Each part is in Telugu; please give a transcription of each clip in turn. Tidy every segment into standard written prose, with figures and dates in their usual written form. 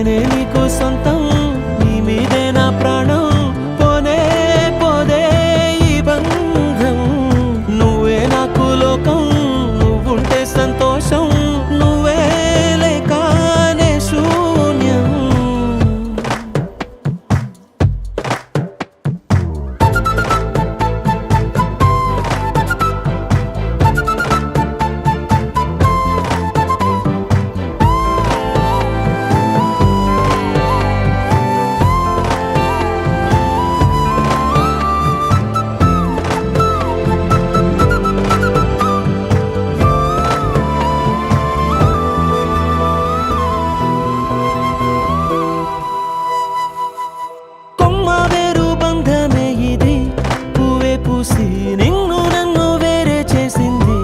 నేనే నీకు సొంతం, నీ మీదే నా ప్రాణం, పోనే పోదే ఈ బంధం. నువ్వే నాకు లోకం, నువ్వుంటే సంతోషం, నువ్వే లేకనే శూన్యం. నిన్ను నన్ను వేరే చేసింది,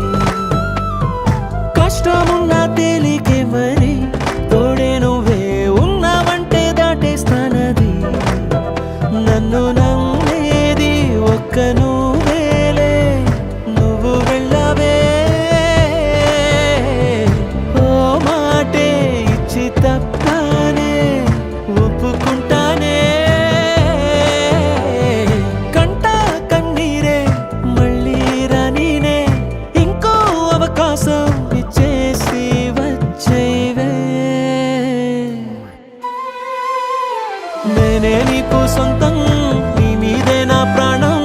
కష్టమున్నా తేలికే మరి, తోడే నువ్వే ఉన్నావంటే దాటేస్తానది. నన్ను నమ్మేది ఒక్క నువ్వేలే, నువ్వు వెళ్ళవే ఓ మాటే ఇచ్చి తప్పానే ఒప్పుకుంటానే. ఇచ్చేసి వచ్చేవే, నేనే నీకు సొంతం, నీ మీదే నా ప్రాణం,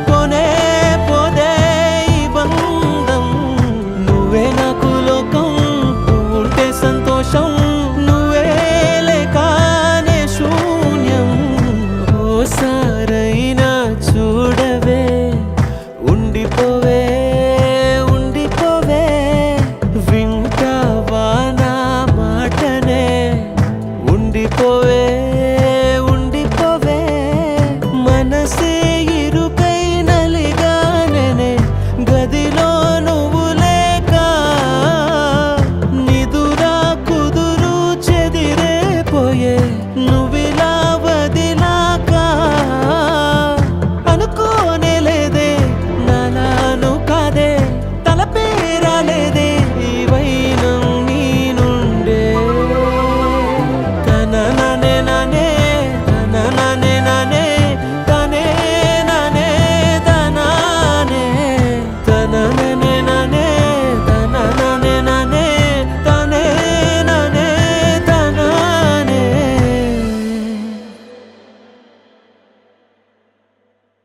పోనే పోదే ఈ బంధం. నువ్వే నాకు లోకం, నువ్వుంటే సంతోషం, నువ్వే లేకనే శూన్యం. ఓసారైనా చూడవే, ఉండిపోవే ఉండిపోవే ఉండిపోవే. మనసే ఇరుకై నలిగానే గదిలో నువ్వు లేక, నిదురా కుదురు చెదిరే పోయే.